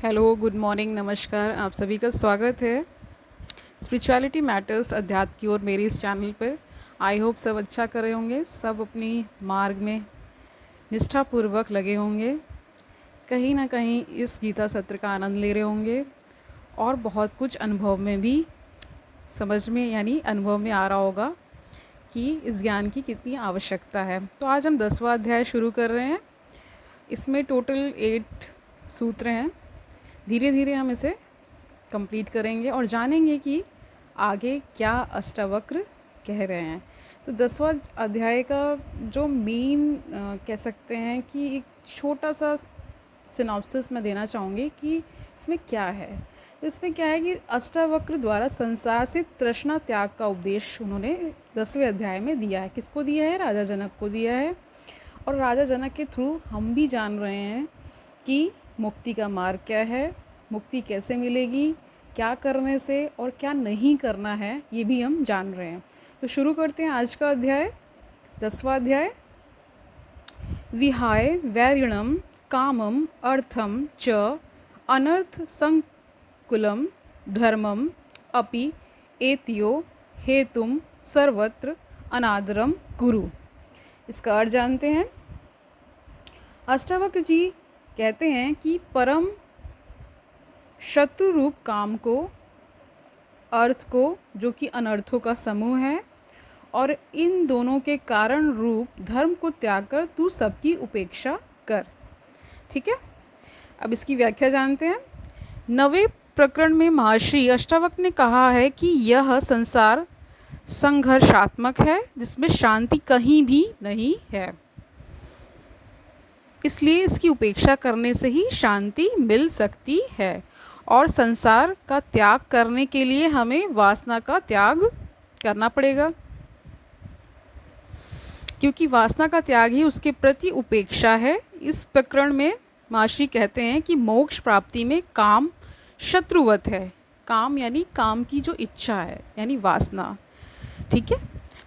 Hello, good morning, नमस्कार। आप सभी का स्वागत है स्पिरिचुअलिटी मैटर्स अध्यात्म की ओर मेरे इस चैनल पर। आई होप सब अच्छा कर रहे होंगे, सब अपनी मार्ग में निष्ठापूर्वक लगे होंगे, कहीं ना कहीं इस गीता सत्र का आनंद ले रहे होंगे और बहुत कुछ अनुभव में भी समझ में यानी अनुभव में आ रहा होगा कि इस ज्ञान की कितनी आवश्यकता है। तो आज हम 10वां अध्याय शुरू कर रहे हैं। इसमें टोटल 8 सूत्र हैं। धीरे धीरे हम इसे कंप्लीट करेंगे और जानेंगे कि आगे क्या अष्टावक्र कह रहे हैं। तो 10वां अध्याय का जो मेन कह सकते हैं कि एक छोटा सा सिनॉप्सिस मैं देना चाहूँगी कि इसमें क्या है। तो इसमें क्या है कि अष्टावक्र द्वारा संसार से तृष्णा त्याग का उपदेश उन्होंने 10वें अध्याय में दिया है। किसको दिया है? राजा जनक को दिया है। और राजा जनक के थ्रू हम भी जान रहे हैं कि मुक्ति का मार्ग क्या है, मुक्ति कैसे मिलेगी, क्या करने से और क्या नहीं करना है, ये भी हम जान रहे हैं। तो शुरू करते हैं आज का अध्याय, 10वां अध्याय। विहाय वैरिणम कामम अर्थम च अनर्थ संकुलम धर्मम अपि एत्यो हेतुम सर्वत्र अनादरम कुरु। इसका अर्थ जानते हैं। अष्टावक्र जी कहते हैं कि परम शत्रु रूप काम को, अर्थ को, जो कि अनर्थों का समूह है, और इन दोनों के कारण रूप धर्म को त्याग कर तू सबकी उपेक्षा कर। ठीक है, अब इसकी व्याख्या जानते हैं। 9वें प्रकरण में महर्षि अष्टावक्र ने कहा है कि यह संसार संघर्षात्मक है जिसमें शांति कहीं भी नहीं है, इसलिए इसकी उपेक्षा करने से ही शांति मिल सकती है। और संसार का त्याग करने के लिए हमें वासना का त्याग करना पड़ेगा, क्योंकि वासना का त्याग ही उसके प्रति उपेक्षा है। इस प्रकरण में महर्षि कहते हैं कि मोक्ष प्राप्ति में काम शत्रुवत है। काम यानी काम की जो इच्छा है, यानी वासना। ठीक है,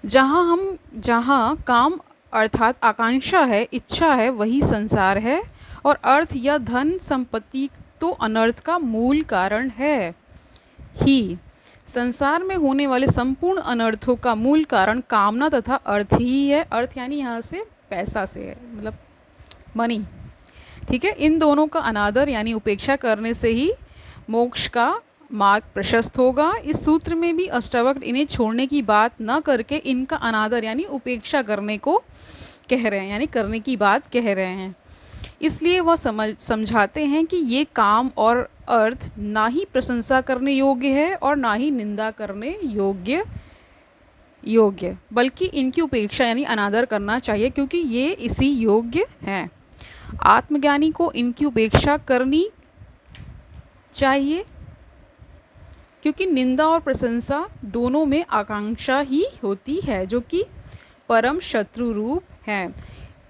जहाँ काम अर्थात आकांक्षा है, इच्छा है, वही संसार है। और अर्थ या धन संपत्ति तो अनर्थ का मूल कारण है ही। संसार में होने वाले संपूर्ण अनर्थों का मूल कारण कामना तथा अर्थ ही है। अर्थ यानी यहाँ से पैसा से है, मतलब मनी। ठीक है, इन दोनों का अनादर यानी उपेक्षा करने से ही मोक्ष का मार्ग प्रशस्त होगा। इस सूत्र में भी अष्टावक्र इन्हें छोड़ने की बात न करके इनका अनादर यानी उपेक्षा करने को कह रहे हैं, यानी करने की बात कह रहे हैं। इसलिए वह समझाते हैं कि ये काम और अर्थ ना ही प्रशंसा करने योग्य है और ना ही निंदा करने योग्य, बल्कि इनकी उपेक्षा यानी अनादर करना चाहिए, क्योंकि ये इसी योग्य हैं। आत्मज्ञानी को इनकी उपेक्षा करनी चाहिए, क्योंकि निंदा और प्रशंसा दोनों में आकांक्षा ही होती है, जो कि परम शत्रु रूप है।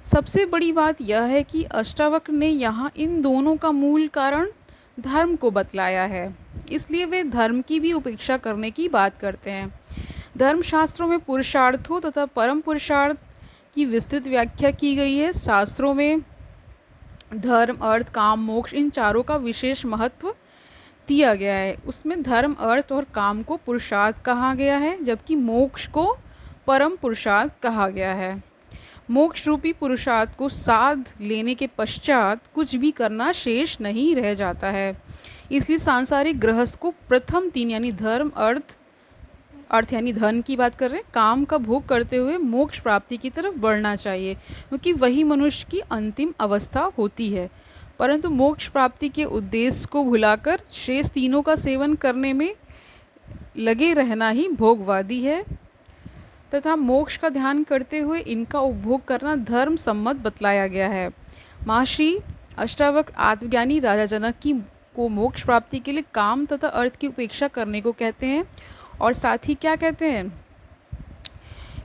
सबसे बड़ी बात यह है कि अष्टावक्र ने यहाँ इन दोनों का मूल कारण धर्म को बतलाया है, इसलिए वे धर्म की भी उपेक्षा करने की बात करते हैं। धर्मशास्त्रों में पुरुषार्थों तथा परम पुरुषार्थ की विस्तृत व्याख्या की गई है। शास्त्रों में धर्म, अर्थ, काम, मोक्ष, इन चारों का विशेष महत्व दिया गया है। उसमें धर्म, अर्थ और काम को पुरुषार्थ कहा गया है, जबकि मोक्ष को परम पुरुषार्थ कहा गया है। मोक्ष रूपी पुरुषार्थ को साध लेने के पश्चात कुछ भी करना शेष नहीं रह जाता है। इसलिए सांसारिक गृहस्थ को प्रथम 3 यानी धर्म, अर्थ यानी धन की बात कर रहे हैं, काम का भोग करते हुए मोक्ष प्राप्ति की तरफ बढ़ना चाहिए, क्योंकि वही मनुष्य की अंतिम अवस्था होती है। परंतु मोक्ष प्राप्ति के उद्देश्य को भुलाकर शेष तीनों का सेवन करने में लगे रहना ही भोगवादी है, तथा मोक्ष का ध्यान करते हुए इनका उपभोग करना धर्म सम्मत बतलाया गया है। महर्षि अष्टावक्र आत्मज्ञानी राजा जनक को मोक्ष प्राप्ति के लिए काम तथा अर्थ की उपेक्षा करने को कहते हैं, और साथ ही क्या कहते हैं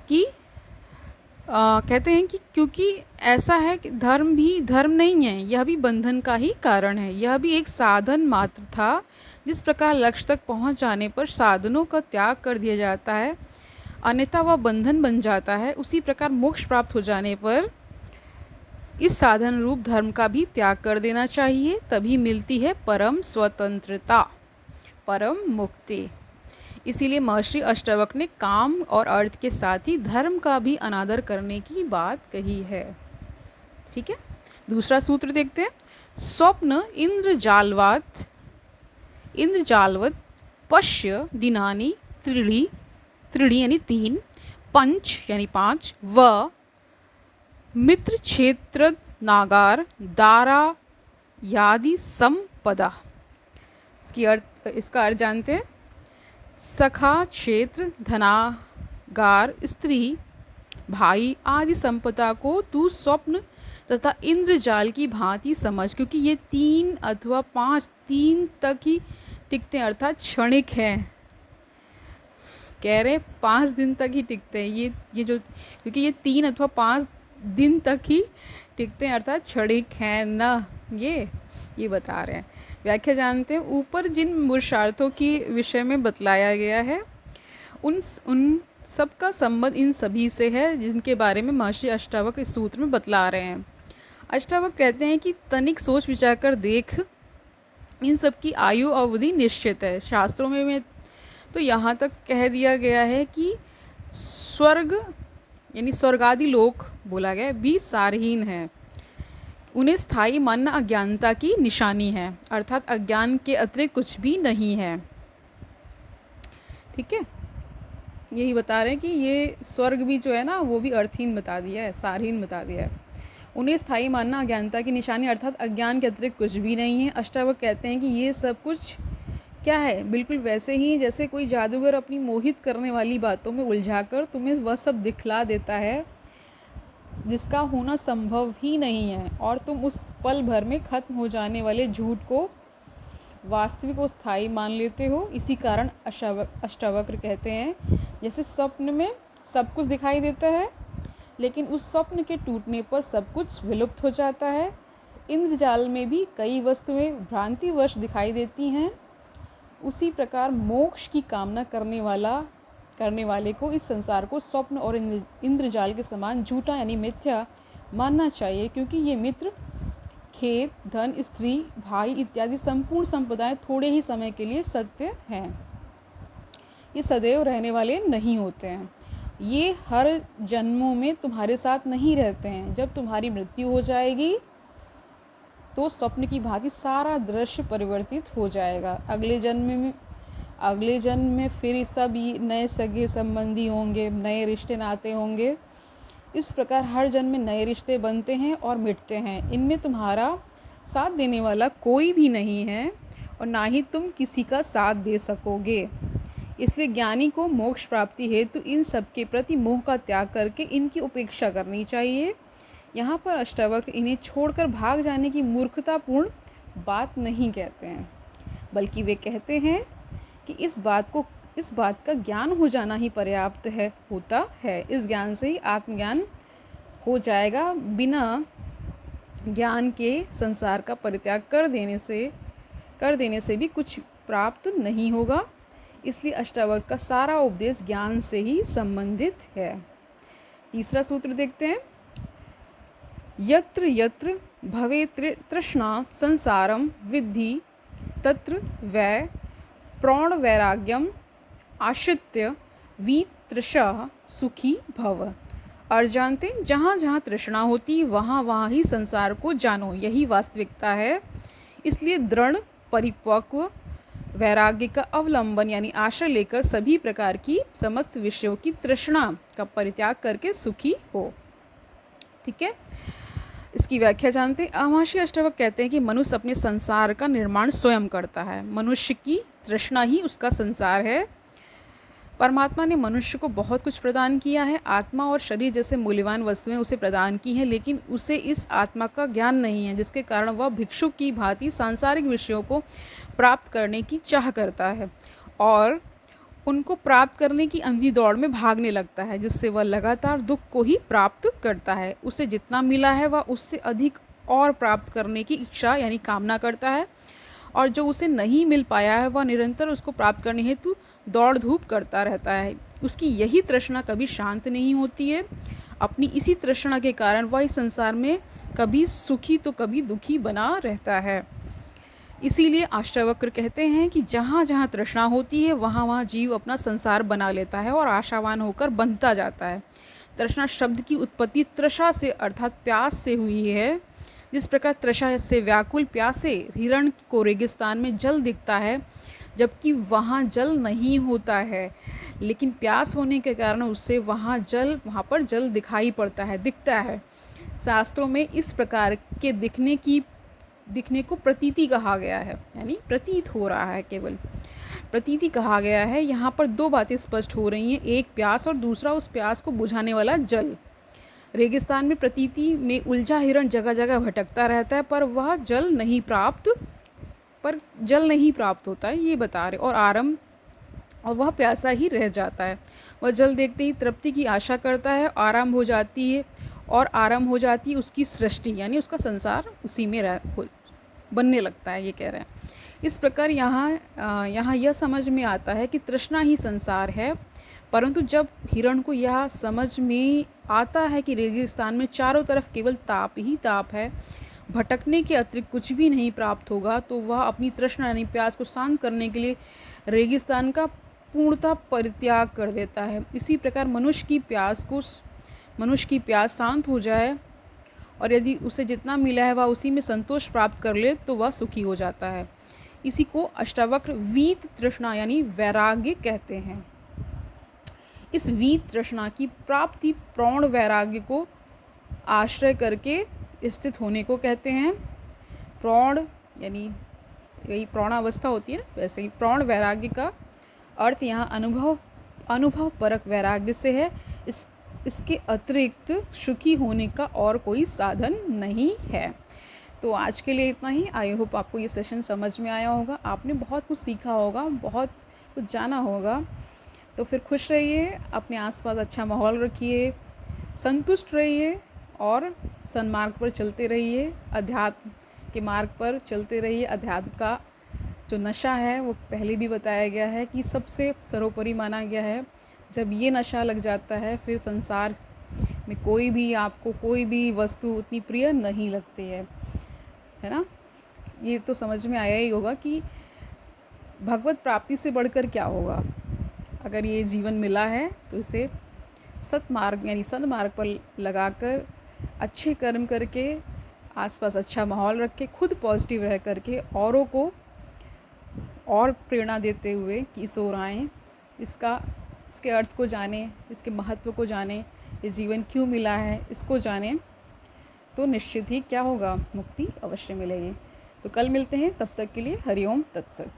कि कहते हैं कि क्योंकि ऐसा है कि धर्म भी धर्म नहीं है, यह भी बंधन का ही कारण है। यह भी एक साधन मात्र था। जिस प्रकार लक्ष्य तक पहुंच जाने पर साधनों का त्याग कर दिया जाता है, अन्यथा वह बंधन बन जाता है, उसी प्रकार मोक्ष प्राप्त हो जाने पर इस साधन रूप धर्म का भी त्याग कर देना चाहिए, तभी मिलती है परम स्वतंत्रता, परम मुक्ति। इसीलिए महर्षि अष्टावक्र ने काम और अर्थ के साथ ही धर्म का भी अनादर करने की बात कही है। ठीक है, दूसरा सूत्र देखते हैं। स्वप्न इंद्रजालवत पश्य दिनानि त्रीणि, त्रीणि यानी 3, पंच यानी 5, व मित्र क्षेत्र नागार दारा यादि संपदा। इसका अर्थ जानते हैं। सखा, क्षेत्र, धनागार, स्त्री, भाई आदि संपदा को तू स्वप्न तथा इंद्रजाल की भांति समझ, क्योंकि ये 3 अथवा 5 3 तक ही टिकते हैं, अर्थात क्षणिक हैं। कह रहे 5 दिन तक ही टिकते हैं ये जो, क्योंकि ये 3 अथवा 5 दिन तक ही टिकते हैं, अर्थात क्षणिक हैं ना, ये बता रहे हैं। व्याख्या जानते हैं। ऊपर जिन पुरुषार्थों की विषय में बतलाया गया है उन सबका संबंध इन सभी से है, जिनके बारे में महर्षि अष्टावक्र इस सूत्र में बतला रहे हैं। अष्टावक्र कहते हैं कि तनिक सोच विचार कर देख, इन सब की आयु अवधि निश्चित है। शास्त्रों में तो यहाँ तक कह दिया गया है कि स्वर्ग यानी स्वर्गादि लोक बोला गया भी सारहीन है, उन्हें स्थायी मानना अज्ञानता की निशानी है, अर्थात अज्ञान के अतिरिक्त कुछ भी नहीं है। ठीक है, यही बता रहे हैं कि ये स्वर्ग भी जो है ना वो भी अर्थहीन बता दिया है, सारहीन बता दिया है। उन्हें स्थायी मानना अज्ञानता की निशानी, अर्थात अज्ञान के अतिरिक्त कुछ भी नहीं है। अष्टावक्र कहते हैं कि ये सब कुछ क्या है, बिल्कुल वैसे ही जैसे कोई जादूगर अपनी मोहित करने वाली बातों में उलझाकर तुम्हें वह सब दिखला देता है जिसका होना संभव ही नहीं है, और तुम उस पल भर में खत्म हो जाने वाले झूठ को वास्तविक और स्थायी मान लेते हो। इसी कारण अष्टावक्र कहते हैं जैसे स्वप्न में सब कुछ दिखाई देता है, लेकिन उस स्वप्न के टूटने पर सब कुछ विलुप्त हो जाता है। इंद्रजाल में भी कई वस्तुएं भ्रांतिवश दिखाई देती हैं, उसी प्रकार मोक्ष की कामना करने वाले को इस संसार को स्वप्न और इंद्रजाल के समान झूठा यानी मिथ्या मानना चाहिए, क्योंकि ये मित्र, खेत, धन, स्त्री, भाई इत्यादि संपूर्ण संपदाएं थोड़े ही समय के लिए सत्य हैं, ये सदैव रहने वाले नहीं होते हैं। ये हर जन्मों में तुम्हारे साथ नहीं रहते हैं। जब तुम्हारी मृत्यु हो जाएगी तो स्वप्न की भांति सारा दृश्य परिवर्तित हो जाएगा। अगले जन्म में फिर सब नए सगे संबंधी होंगे, नए रिश्ते नाते होंगे। इस प्रकार हर जन्म में नए रिश्ते बनते हैं और मिटते हैं। इनमें तुम्हारा साथ देने वाला कोई भी नहीं है और ना ही तुम किसी का साथ दे सकोगे। इसलिए ज्ञानी को मोक्ष प्राप्ति हेतु इन सब के प्रति मोह का त्याग करके इनकी उपेक्षा करनी चाहिए। यहाँ पर अष्टावक्र इन्हें छोड़कर भाग जाने की मूर्खतापूर्ण बात नहीं कहते हैं, बल्कि वे कहते हैं कि इस बात का ज्ञान हो जाना ही पर्याप्त होता है। इस ज्ञान से ही आत्मज्ञान हो जाएगा। बिना ज्ञान के संसार का परित्याग कर देने से भी कुछ प्राप्त नहीं होगा। इसलिए अष्टावक्र का सारा उपदेश ज्ञान से ही संबंधित है। तीसरा सूत्र देखते हैं। यत्र यत्र भवे तृष्णा संसारम विद्धि तत्र वै प्रौढ़ वैराग्यम आश्रित्य वितृषः सुखी भव। और जानते जहाँ जहाँ तृष्णा होती वहाँ वहाँ ही संसार को जानो, यही वास्तविकता है। इसलिए दृढ़ परिपक्व वैराग्य का अवलंबन यानी आश्रय लेकर सभी प्रकार की समस्त विषयों की तृष्णा का परित्याग करके सुखी हो। ठीक है, इसकी व्याख्या जानते हैं। महर्षि अष्टावक्र कहते हैं कि मनुष्य अपने संसार का निर्माण स्वयं करता है। मनुष्य की तृष्णा ही उसका संसार है। परमात्मा ने मनुष्य को बहुत कुछ प्रदान किया है। आत्मा और शरीर जैसे मूल्यवान वस्तुएं उसे प्रदान की हैं, लेकिन उसे इस आत्मा का ज्ञान नहीं है, जिसके कारण वह भिक्षुक की भांति सांसारिक विषयों को प्राप्त करने की चाह करता है और उनको प्राप्त करने की अंधी दौड़ में भागने लगता है, जिससे वह लगातार दुख को ही प्राप्त करता है। उसे जितना मिला है वह उससे अधिक और प्राप्त करने की इच्छा यानी कामना करता है, और जो उसे नहीं मिल पाया है वह निरंतर उसको प्राप्त करने हेतु दौड़ धूप करता रहता है। उसकी यही तृष्णा कभी शांत नहीं होती है। अपनी इसी तृष्णा के कारण वह इस संसार में कभी सुखी तो कभी दुखी बना रहता है। इसीलिए अष्टावक्र कहते हैं कि जहाँ जहाँ तृष्णा होती है वहाँ वहाँ जीव अपना संसार बना लेता है और आशावान होकर बनता जाता है। तृष्णा शब्द की उत्पत्ति तृषा से अर्थात प्यास से हुई है। जिस प्रकार तृषा से व्याकुल प्यासे हिरण को रेगिस्तान में जल दिखता है जबकि वहाँ जल नहीं होता है, लेकिन प्यास होने के कारण उससे वहाँ पर जल दिखाई पड़ता है, दिखता है। शास्त्रों में इस प्रकार के दिखने को प्रतीति कहा गया है, यानी प्रतीत हो रहा है, केवल प्रतीति कहा गया है। यहाँ पर दो बातें स्पष्ट हो रही हैं, एक प्यास और दूसरा उस प्यास को बुझाने वाला जल। रेगिस्तान में प्रतीति में उलझा हिरण जगह जगह भटकता रहता है पर जल नहीं प्राप्त होता है, ये बता रहे। और वह प्यासा ही रह जाता है। वह जल देखते ही तृप्ति की आशा करता है, आराम हो जाती है उसकी सृष्टि, यानी उसका संसार उसी में बनने लगता है, ये कह रहे हैं। इस प्रकार यहाँ यह समझ में आता है कि तृष्णा ही संसार है। परंतु जब हिरण को यह समझ में आता है कि रेगिस्तान में चारों तरफ केवल ताप ही ताप है, भटकने के अतिरिक्त कुछ भी नहीं प्राप्त होगा, तो वह अपनी तृष्णा यानी प्यास को शांत करने के लिए रेगिस्तान का पूर्णतः परित्याग कर देता है। इसी प्रकार मनुष्य की प्यास शांत हो जाए और यदि उसे जितना मिला है वह उसी में संतोष प्राप्त कर ले तो वह सुखी हो जाता है। इसी को अष्टावक्र वीत तृष्णा यानी वैराग्य कहते हैं। इस वीत तृष्णा की प्राप्ति प्रौढ़ वैराग्य को आश्रय करके स्थित होने को कहते हैं। प्रौढ़ यानी यही प्रौढ़ावस्था होती है ना, वैसे ही प्रौढ़ वैराग्य का अर्थ यहाँ अनुभव परक वैराग्य से है। इसके अतिरिक्त सुखी होने का और कोई साधन नहीं है। तो आज के लिए इतना ही। आई होप आपको ये सेशन समझ में आया होगा, आपने बहुत कुछ सीखा होगा, बहुत कुछ जाना होगा। तो फिर खुश रहिए, अपने आसपास अच्छा माहौल रखिए, संतुष्ट रहिए और सन्मार्ग पर चलते रहिए, अध्यात्म के मार्ग पर चलते रहिए। अध्यात्म का जो नशा है वो पहले भी बताया गया है कि सबसे सर्वोपरि माना गया है। जब ये नशा लग जाता है फिर संसार में आपको कोई भी वस्तु उतनी प्रिय नहीं लगती है ना। ये तो समझ में आया ही होगा कि भगवत प्राप्ति से बढ़कर क्या होगा। अगर ये जीवन मिला है तो इसे सत्मार्ग यानी सन्मार्ग पर लगाकर अच्छे कर्म करके, आसपास अच्छा माहौल रख के, खुद पॉजिटिव रह करके औरों को और प्रेरणा देते हुए कि इस ओर आएँ, इसके अर्थ को जानें, इसके महत्व को जानें, ये जीवन क्यों मिला है इसको जानें, तो निश्चित ही क्या होगा, मुक्ति अवश्य मिलेगी। तो कल मिलते हैं, तब तक के लिए हरिओम तत्सत।